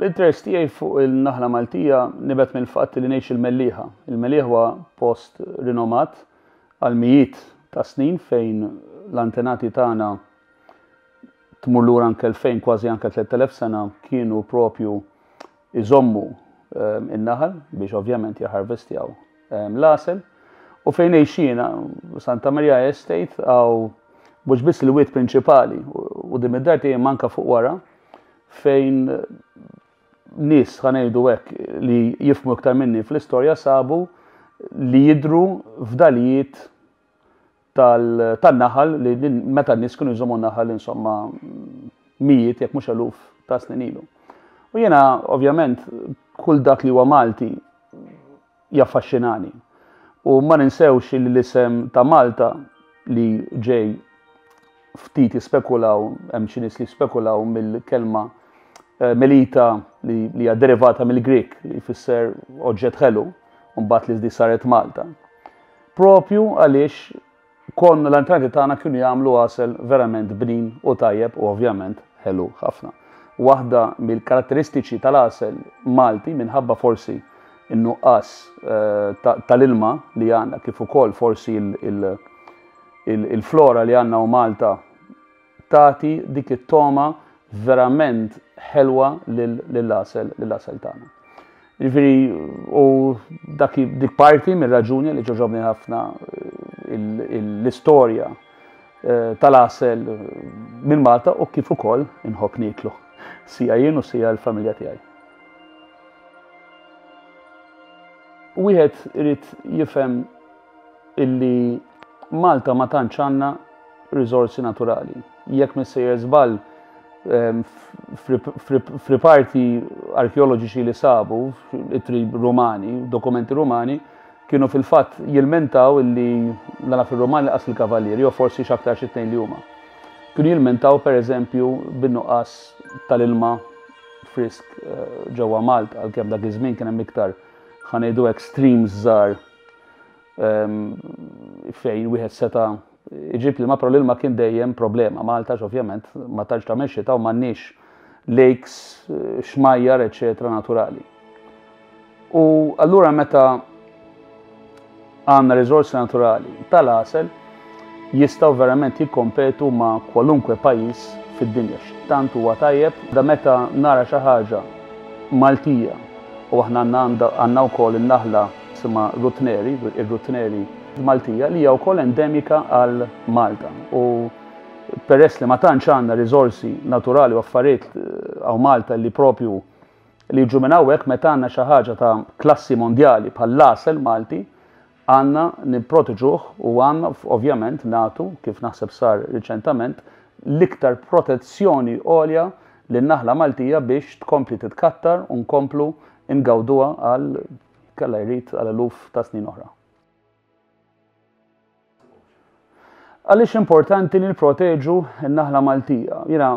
L-interess tiegħi fuq il-naħla Maltija nibet mill-fatt li ngħix il-Mellieħa. Il-Mellieħa huwa post rinomat għal mijiet ta' snin fejn l-antenati tagħna tmur lura anke l-fejn kważi anke 3000 sena kienu propju iżommu in-naħal biex ovvjament jaħarvestjaw l-asel. U fejn ngħixina Santa Maria Estate għaw mhux biss il-wiet prinċipali u dim id-dar tiegħi manka fuq wara fejn nies ħanejdu hekk li jifhmu iktar minni fl-istorja sabu li jidhru f'dalijiet tan-naħal li meta n-nies kienu jżommu n-naħal insomma mijiet jekk mhux eluf ta' snin ilu. U jiena ovvjament kull dak li huwa Malti jaffaxxinani. U ma ninsewx li l-isem ta' Malta li ġej ftit jispekulaw, hemm xi nies li jispekulaw mill-kelma Melita li hija derivata mill-Grik li jfisser oġġett ħelu u mbagħad li di saret Malta. Propju għaliex konna l-antenati tagħna kienu jagħmlu għasel verament bnin u tajjeb u ovvjament ħelu ħafna. Waħda mill-karatteristiċi tal-għasel Malti minħabba forsi in-nuqqas tal-ilma li għandna kif ukoll forsi il-flora li għandna u Malta tagħti dik it-toma verament ħelwa lill-għasel tagħna. Jiġifieri u dik parti mir-raġuni li ġoġobni ħafna l-istorja tal-għasel minn Malta u kif ukoll inħobb niklu sija jien u sija l-familja tiegħi. Wieħed irid jifhem illi Malta ma tantx għandna riżorsi naturali. Jekk missejjer żball f'riparti arkeoloġiċi li sabu, itri Rumani, dokumenti Rumani, kienu fil-fatt jilmentaw illi nara fil-Rumani laqas il-kavallieri, jew forsi x'aktar xi tnejn li huma. Kienu jilmentaw pereżempju bin-nuqqas tal-ilma frisk ġewwa Malta, għalkemm dak iż-żmien kien hemm iktar ħanejdu extremes żgħar fejn wieħed seta' iġib l-ilma, però l-ilma kien dejjem problema. Malta ovvjament ma tantx tagħmel xita u m'għandniex lakes, xmajjar, eċetera naturali. U allura meta għandna riżorsi naturali tal-għasel jistgħu verament jikkompetu ma' kwalunkwe pajjiż fid-dinja. Tant huwa tajjeb da meta nara xi ħaġa Maltija u aħna għandna wkoll in-naħla isma' Rutneri, ir-Rutneri Maltija li hija wkoll endemika għal Malta. U peress li ma tantx għandna riżorsi naturali u affarijiet għaw Malta li propju li jiġu minn hawnhekk meta għandna xi ħaġa ta' klassi mondjali bħall-għasel Malti għandna nipproteġuh u għandna ovvjament nagħtu kif naħseb sar riċentament l-iktar protezzjoni għolja lin-naħla Maltija biex tkompli titkattar u nkomplu ingawduha għal kella jrid għal eluf ta' snin oħra. Għaliex importanti li nipproteġu n-naħla Maltija. Jiena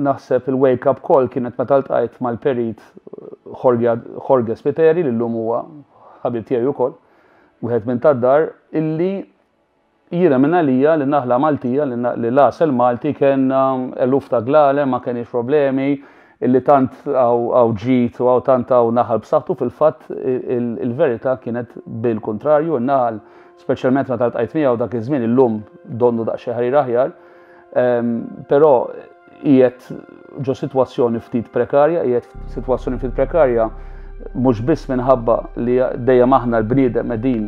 naħseb il-wake up call kienet meta ltqajt mal-perit Jorge Spiteri li llum huwa ħabib tiegħi wkoll, wieħed minn tad-dar illi jiena minn għalija li n-naħla Maltija li l-għasel Malti kien eluf ta' glale, ma kienx problemi, illi tant għaw ġit u tant għaw naħal b'saħħtu fil-fatt il-verità kienet bil-kontrarju, n-naħal speċjalment meta ltqajt miegħu dak iż-żmien illum donnu daqsxejn ħarir aħjar, però qiegħed ġo sitwazzjoni ftit prekarja, mhux biss minħabba li dejjem aħna l-bniedem qegħdin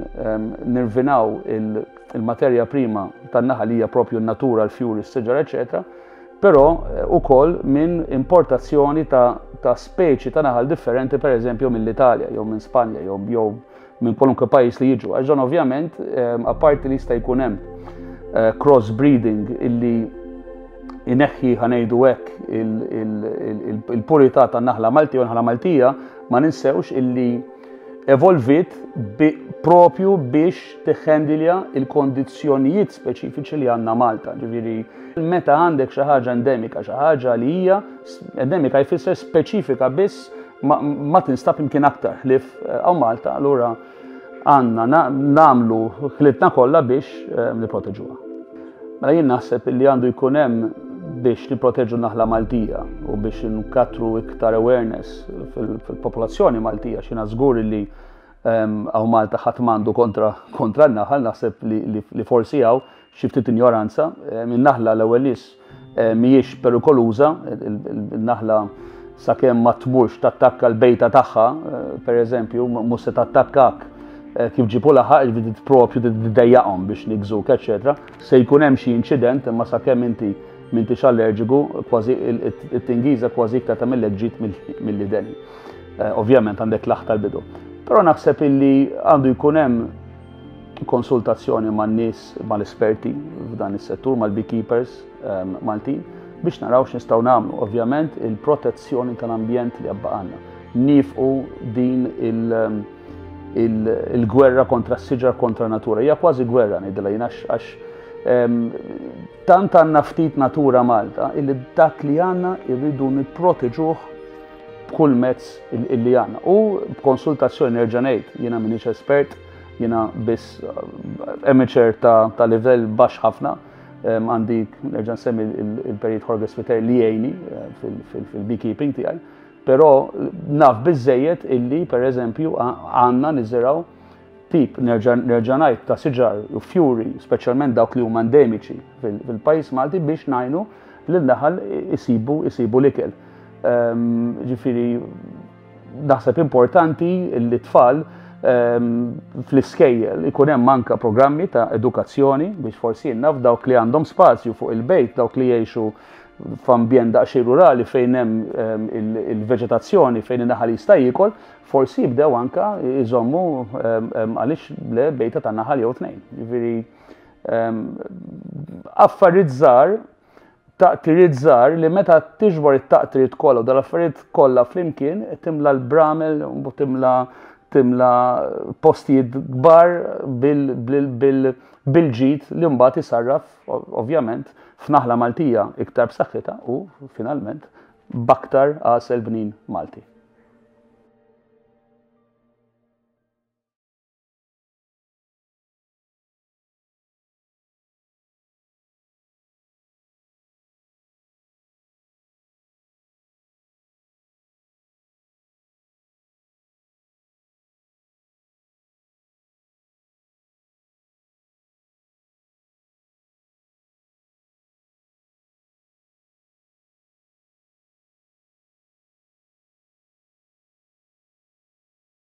nirvinaw il-materja prima tan-naħal li hija propju n-natura, l-fjuri, s-siġar, eċetera, però ukoll minn importazzjoni ta' speċi ta' naħal differenti pereżempju mill-Italja jew minn Spanja jew minn kwalunkwe pajjiż li jiġu. Għax dan ovvjament apparti li jista' jkun hemm crossbreeding illi ineħħi ħanejdu hekk il-purità tan-naħla Maltija u n-naħla Maltija ma ninsewx illi evolvit propju biex tiħħendilja il-kondizzjonijiet speċifiċi li għandna Malta. Ġifieri meta għandek xi ħaġa endemika, xi ħaġa li hija endemika jfisser speċifika biss ma tinstab imkien aktar ħlief għaw Malta, allura għandna nagħmlu ħlitna kollha biex nipproteġuha. Mela jien naħseb li għandu jkun hemm biex niproteġu naħla Maltija u biex nkatru iktar awareness fil-popolazzjoni Maltija, xina żgur li għaw Malta ħadd m'għandu kontra n-naħal, naħseb li forsi għaw xi ftit ignoranza. Min-naħla l-ewwel nies mhijiex perikoluża, il-naħla sakemm ma tmurx tattakka l-bejta tagħha, pereżempju, mhux se tattakkak kif ġipu laħaq, propju tiddejjaqhom biex nigżuk, eċetera. Se jkun hemm xi inċident, imma sakemm inti m'intix allerġiku, kważi it-Tingiża kważi iktar tagħmellek ġid mill-ideni. Ovvjament għandek laħ tal-bidu. Però naħseb illi għandu jkun hemm konsultazzjoni man-nies, mal-esperti f'dan is-settur, mal-beekeepers Maltin, biex naraw x'nistgħu nagħmlu. Ovvjament il-protezzjoni tal-ambjent li għabba għandna. Nifqu din il-gwerra kontra s-siġar kontra natura. Hija kważi gwerra ngħidilha jien għax tant għandna ftit natura Malta illi dak li għandna irridu nipproteġuh b'kull mezz illi għandna. U b'konsultazzjoni nerġa' ngħid, jiena m'iniex espert, jiena biss amateur ta' livell baxx ħafna, għandi nerġa' nsemmi il-Perit Jorge Spiter li jgħinni fil-beekeeping tiegħi, però naf biżżejjed illi pereżempju għandna niżraw tip nerġa' ngħid ta' siġar u fjuri, speċjalment dawk li huma endemiċi fil-pajjiż Malti biex ngħinu lin-naħal isibu l-ikel. Ġifieri naħseb importanti li tfal fl-iskejjel ikun hemm anke programmi ta' edukazzjoni biex forsi naf dawk li għandhom spazju fuq il-bejt, dawk li jgħixu f'ambjent daqsxejn rurali fejn hemm il-veġetazzjoni fejn in-naħal jista' jiekol, forsi jibdew anke jżommu għaliex le bejta ta' naħal jew tnejn. Ġifieri affarijiet żgħar, taqtiriet żgħar li meta tiġbor it-taqtiriet kollha u dal-affarijiet kollha flimkien timla l-bramel u timla postijiet kbar bil-ġid li mbagħad isarraf ovvjament f'naħla Maltija iktar b'saħħitha u finalment b'aktar għasel bnin Malti.